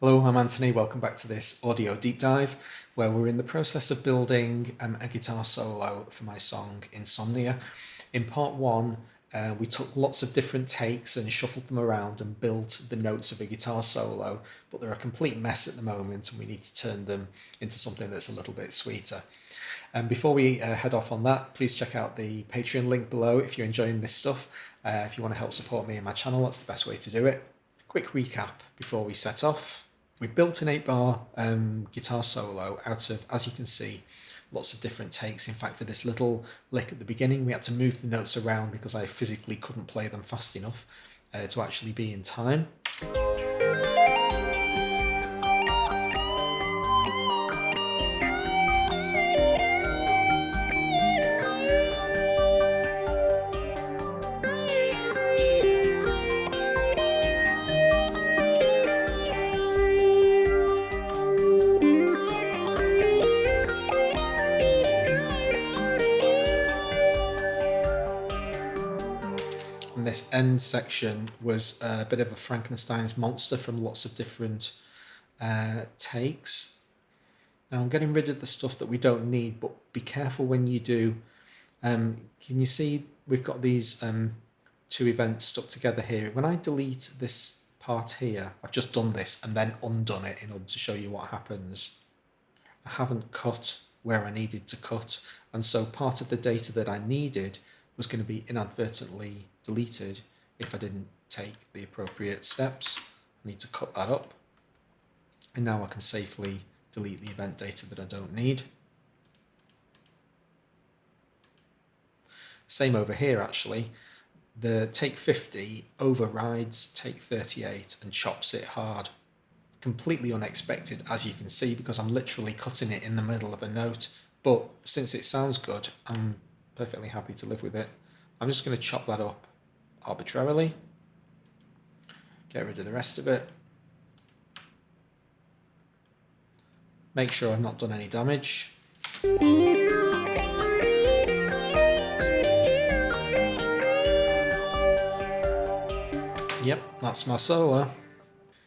Hello, I'm Anthony. Welcome back to this audio deep dive where we're in the process of building a guitar solo for my song Insomnia. In part one, we took lots of different takes and shuffled them around and built the notes of a guitar solo, but they're a complete mess at the moment and we need to turn them into something that's a little bit sweeter. And before we head off on that, please check out the Patreon link below if you're enjoying this stuff. If you want to help support me and my channel, that's the best way to do it. Quick recap before we set off. We built an 8-bar guitar solo out of, as you can see, lots of different takes. In fact, for this little lick at the beginning, we had to move the notes around because I physically couldn't play them fast enough to actually be in time. And this end section was a bit of a Frankenstein's monster from lots of different takes. Now I'm getting rid of the stuff that we don't need, but be careful when you do. Can you see we've got these two events stuck together here? When I delete this part here, I've just done this and then undone it in order to show you what happens. I haven't cut where I needed to cut, and so part of the data that I needed was going to be inadvertently deleted if I didn't take the appropriate steps. I need to cut that up, and now I can safely delete the event data that I don't need. Same over here actually. The take 50 overrides take 38 and chops it hard. Completely unexpected, as you can see, because I'm literally cutting it in the middle of a note, but since it sounds good, I'm perfectly happy to live with it. I'm just going to chop that up arbitrarily, get rid of the rest of it, make sure I've not done any damage. Yep, that's my solo.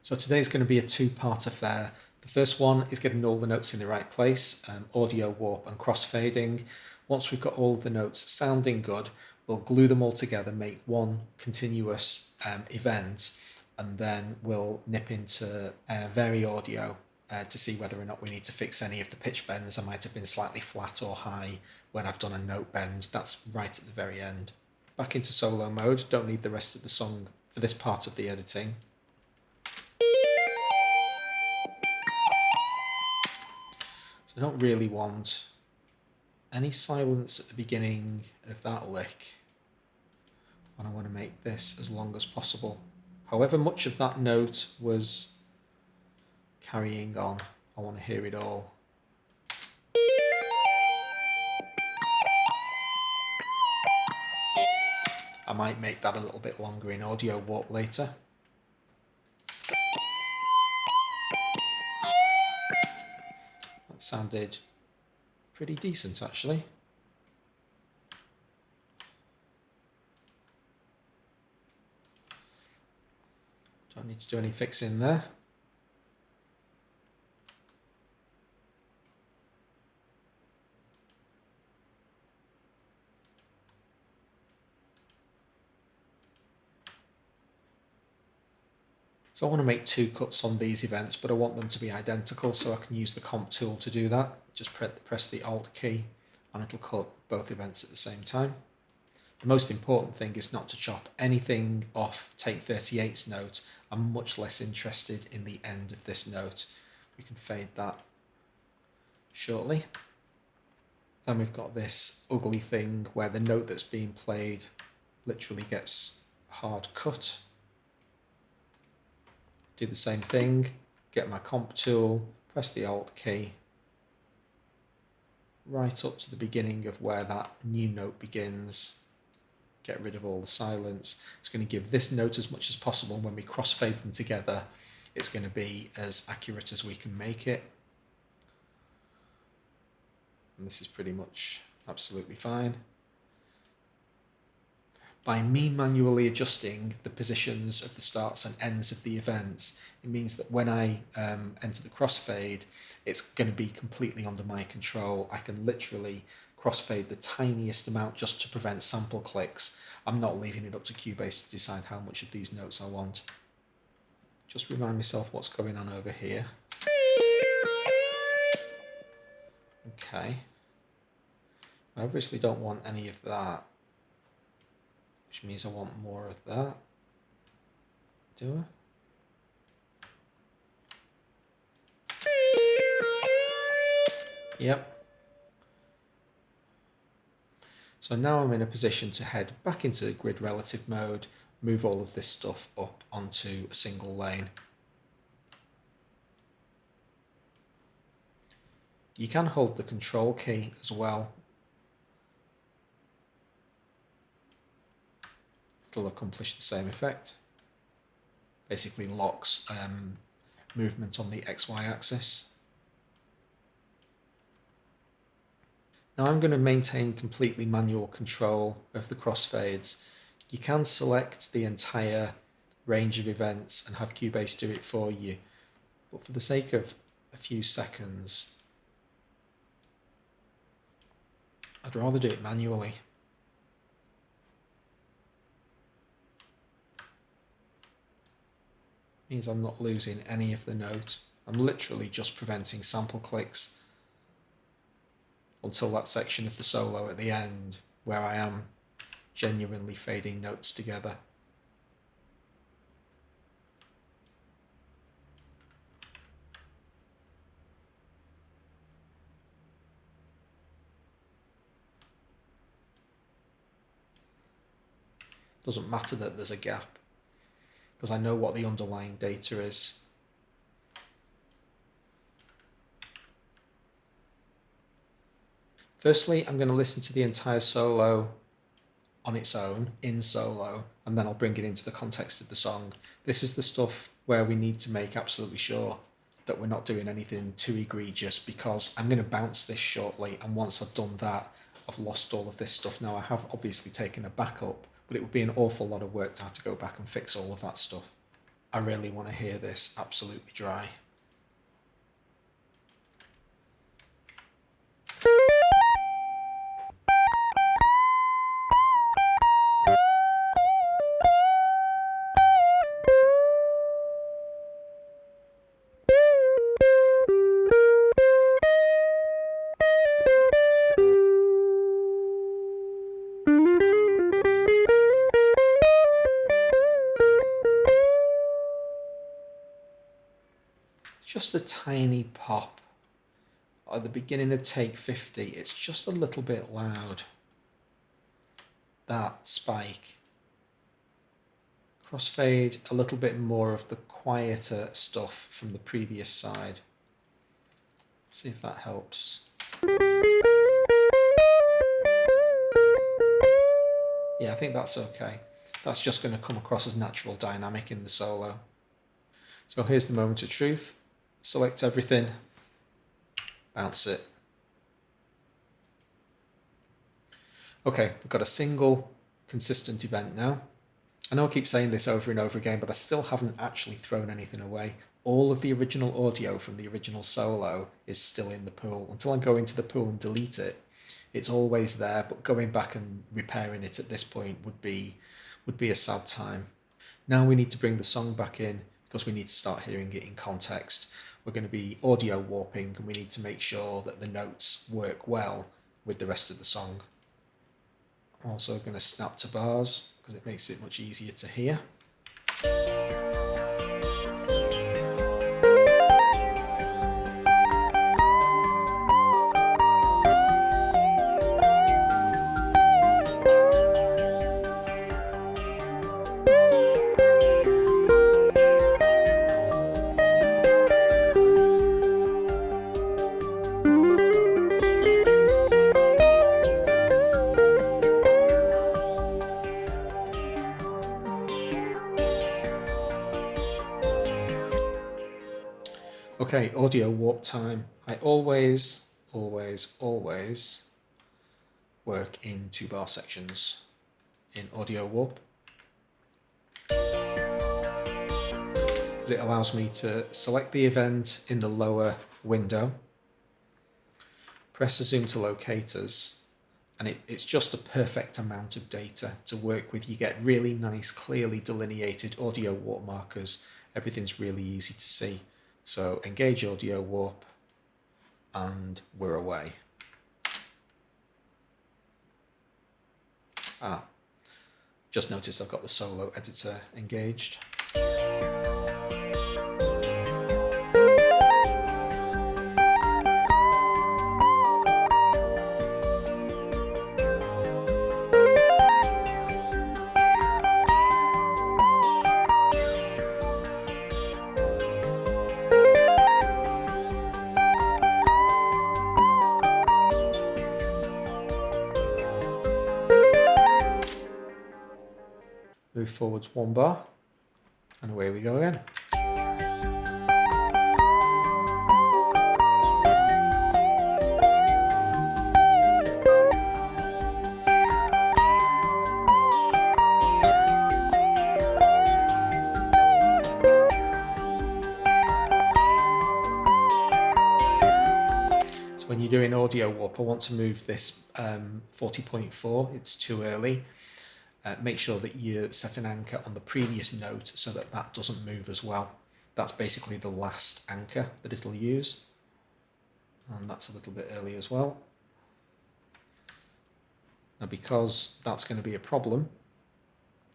So today's going to be a two-part affair. The first one is getting all the notes in the right place, audio warp and crossfading. Once we've got all of the notes sounding good, we'll glue them all together, make one continuous event, and then we'll nip into vary audio to see whether or not we need to fix any of the pitch bends. I might have been slightly flat or high when I've done a note bend. That's right at the very end. Back into solo mode, don't need the rest of the song for this part of the editing. So I don't really want any silence at the beginning of that lick, and I want to make this as long as possible. However much of that note was carrying on, I want to hear it all. I might make that a little bit longer in audio warp later. That sounded pretty decent actually. Don't need to do any fixing there. So I want to make two cuts on these events, but I want them to be identical, so I can use the comp tool to do that. Just press the Alt key and it'll cut both events at the same time. The most important thing is not to chop anything off take 38's note. I'm much less interested in the end of this note. We can fade that shortly. Then we've got this ugly thing where the note that's being played literally gets hard cut. Do the same thing, get my comp tool, press the Alt key, right up to the beginning of where that new note begins. Get rid of all the silence. It's going to give this note as much as possible. When we crossfade them together, it's going to be as accurate as we can make it. And this is pretty much absolutely fine. By me manually adjusting the positions of the starts and ends of the events, it means that when I enter the crossfade, it's going to be completely under my control. I can literally crossfade the tiniest amount just to prevent sample clicks. I'm not leaving it up to Cubase to decide how much of these notes I want. Just remind myself what's going on over here. Okay. I obviously don't want any of that, which means I want more of that. Do I? Yep. So now I'm in a position to head back into grid relative mode, move all of this stuff up onto a single lane. You can hold the control key as well. It'll accomplish the same effect. Basically locks movement on the XY axis. Now I'm going to maintain completely manual control of the crossfades. You can select the entire range of events and have Cubase do it for you, but for the sake of a few seconds, I'd rather do it manually. Means I'm not losing any of the note. I'm literally just preventing sample clicks until that section of the solo at the end where I am genuinely fading notes together. Doesn't matter that there's a gap, because I know what the underlying data is. Firstly, I'm going to listen to the entire solo on its own, in solo, and then I'll bring it into the context of the song. This is the stuff where we need to make absolutely sure that we're not doing anything too egregious, because I'm going to bounce this shortly, and once I've done that, I've lost all of this stuff. Now, I have obviously taken a backup, but it would be an awful lot of work to have to go back and fix all of that stuff. I really want to hear this absolutely dry. Just a tiny pop at the beginning of take 50. It's just a little bit loud. That spike. Crossfade a little bit more of the quieter stuff from the previous side. See if that helps. Yeah, I think that's okay. That's just going to come across as natural dynamic in the solo. So here's the moment of truth. Select everything, bounce it. Okay, we've got a single consistent event now. I know I keep saying this over and over again, but I still haven't actually thrown anything away. All of the original audio from the original solo is still in the pool. Until I go into the pool and delete it, it's always there, but going back and repairing it at this point would be a sad time. Now we need to bring the song back in because we need to start hearing it in context. We're going to be audio warping, and we need to make sure that the notes work well with the rest of the song. I'm also going to snap to bars because it makes it much easier to hear. Okay, audio warp time. I always work in 2-bar sections. in Audio Warp. It allows me to select the event in the lower window, press the zoom to locators, and it's just a perfect amount of data to work with. You get really nice, clearly delineated audio warp markers. Everything's really easy to see. So engage audio warp, and we're away. Just noticed I've got the solo editor engaged. Move forwards 1 bar, and away we go again. So when you're doing audio warp, I want to move this 40.4, it's too early. Make sure that you set an anchor on the previous note so that that doesn't move as well. That's basically the last anchor that it'll use. And that's a little bit early as well. Now, because that's going to be a problem,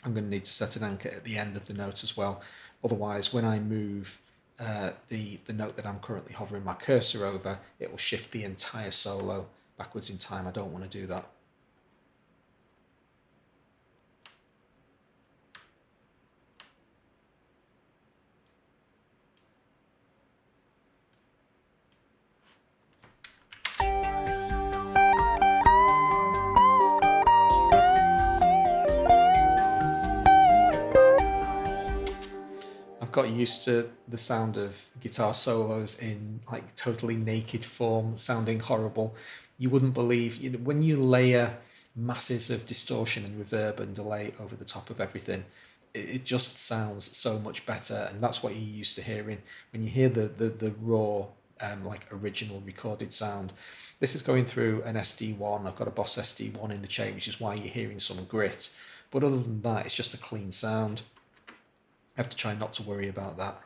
I'm going to need to set an anchor at the end of the note as well. Otherwise, when I move the note that I'm currently hovering my cursor over, it will shift the entire solo backwards in time. I don't want to do that. I've got used to the sound of guitar solos in like totally naked form, sounding horrible. You wouldn't believe, when you layer masses of distortion and reverb and delay over the top of everything, it just sounds so much better. And that's what you're used to hearing when you hear the raw, like original recorded sound. This is going through an SD1. I've got a Boss SD1 in the chain, which is why you're hearing some grit. But other than that, it's just a clean sound. I have to try not to worry about that.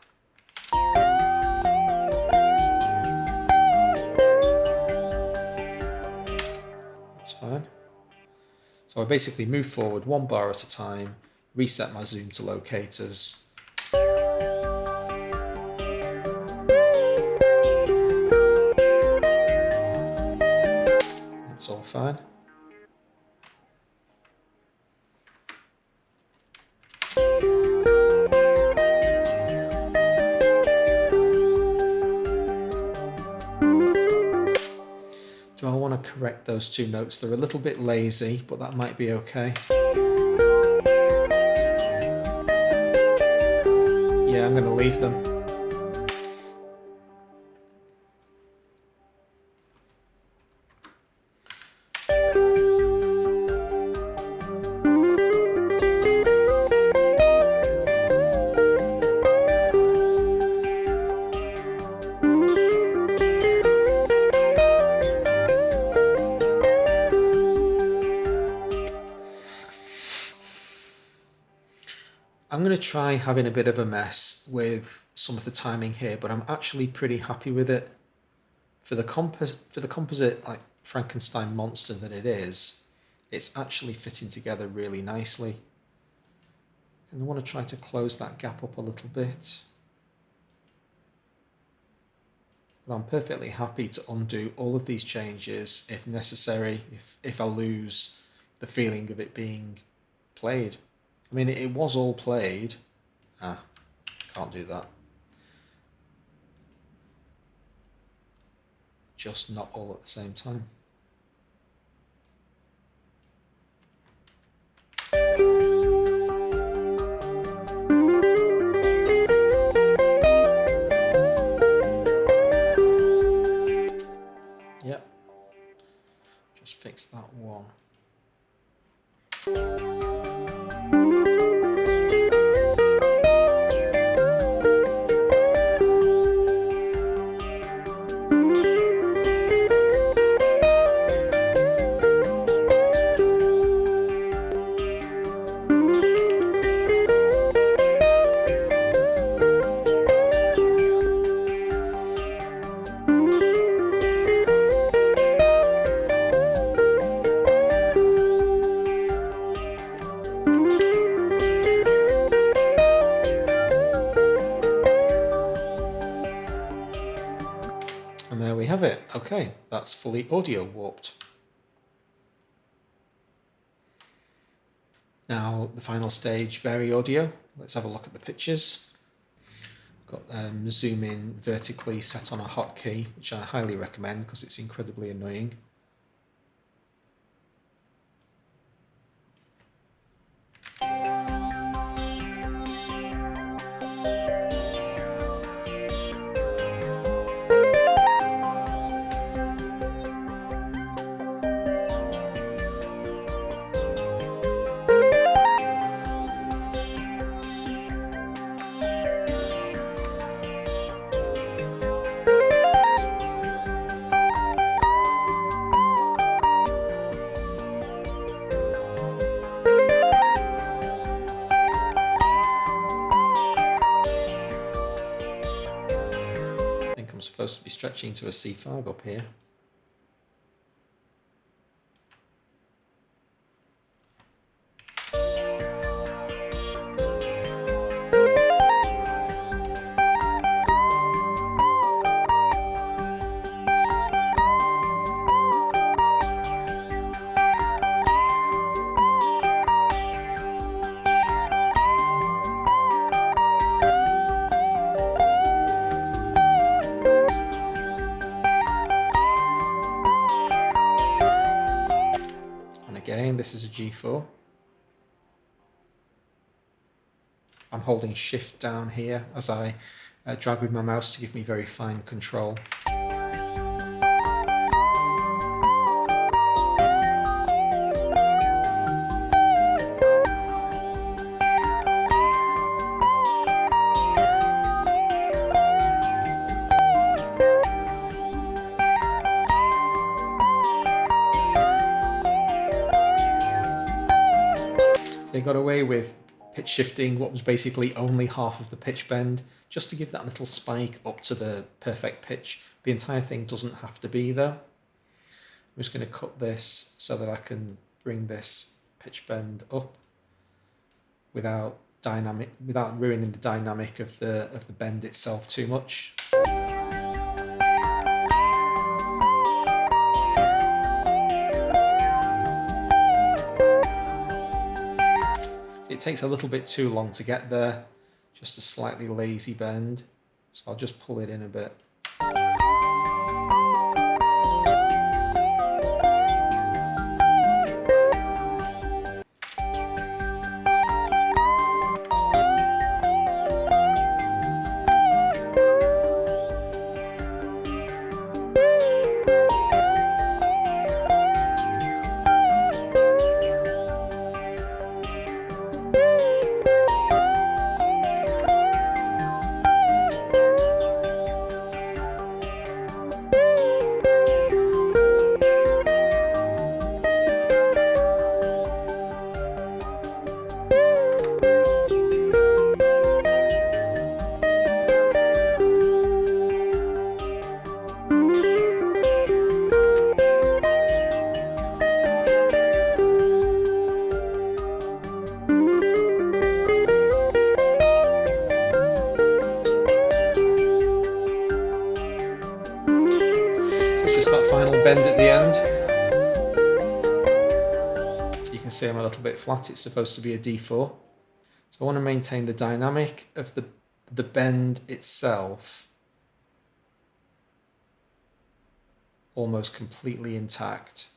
That's fine. So I basically move forward 1 bar at a time, reset my zoom to locators. It's all fine. Do I want to correct those 2 notes? They're a little bit lazy, but that might be okay. Yeah, I'm going to leave them. I'm going to try having a bit of a mess with some of the timing here, but I'm actually pretty happy with it. For the composite like Frankenstein monster that it is, it's actually fitting together really nicely. And I want to try to close that gap up a little bit. But I'm perfectly happy to undo all of these changes if necessary, if I lose the feeling of it being played. I mean, it was all played. Can't do that. Just not all at the same time. Yep. Just fix that one. And there we have it. Okay, that's fully audio warped. Now the final stage, vary audio. Let's have a look at the pictures. Got zoom in vertically set on a hotkey, which I highly recommend because it's incredibly annoying. Supposed to be stretching to a C5 up here. Again, this is a G4. I'm holding shift down here as I drag with my mouse to give me very fine control. They got away with pitch shifting what was basically only half of the pitch bend, just to give that little spike up to the perfect pitch. The entire thing doesn't have to be there. I'm just going to cut this so that I can bring this pitch bend up without ruining the dynamic of the bend itself too much. It takes a little bit too long to get there, just a slightly lazy bend, so I'll just pull it in a bit. Bend at the end. You can see I'm a little bit flat, it's supposed to be a D4. So I want to maintain the dynamic of the bend itself almost completely intact,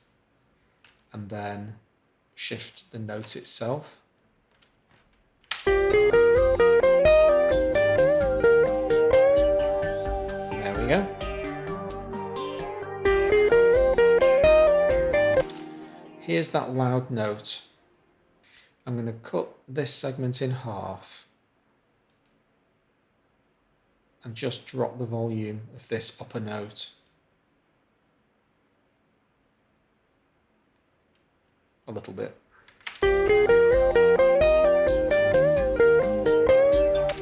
and then shift the note itself. There we go. Here's that loud note. I'm going to cut this segment in half and just drop the volume of this upper note a little bit.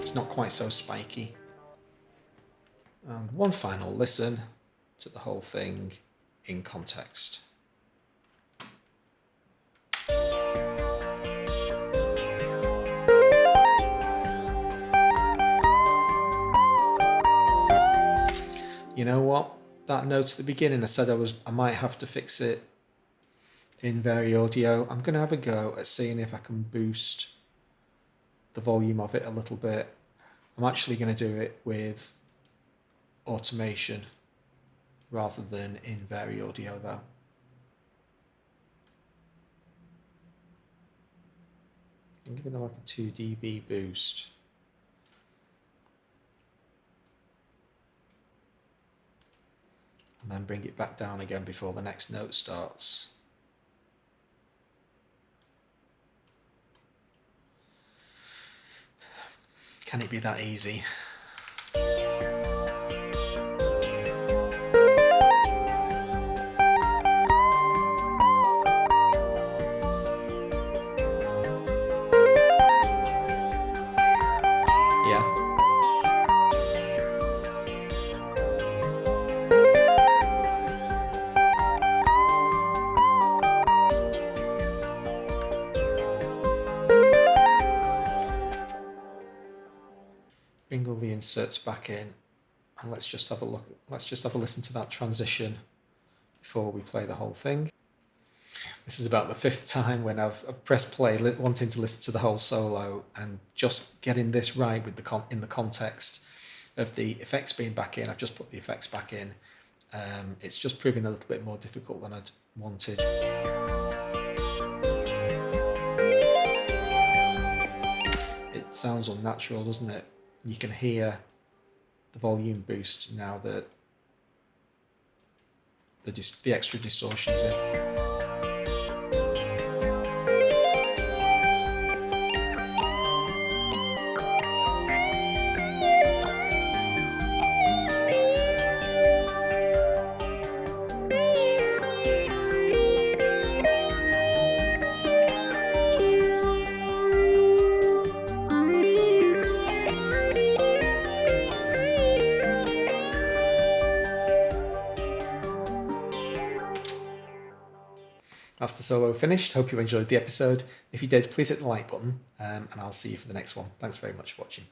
It's not quite so spiky. And one final listen to the whole thing in context. You know what? that note at the beginning. I said I might have to fix it in Vari Audio. I'm going to have a go at seeing if I can boost the volume of it a little bit. I'm actually going to do it with automation rather than in Vari Audio though. I'm giving it like a 2 dB boost. And then bring it back down again before the next note starts. Can it be that easy? Bring all the inserts back in, and let's just have a look. Let's just have a listen to that transition before we play the whole thing. This is about the 5th time when I've pressed play, wanting to listen to the whole solo, and just getting this right with in the context of the effects being back in. I've just put the effects back in. It's just proving a little bit more difficult than I'd wanted. It sounds unnatural, doesn't it? You can hear the volume boost now that the extra distortion is in. That's the solo finished. Hope you enjoyed the episode. If you did, please hit the like button, and I'll see you for the next one. Thanks very much for watching.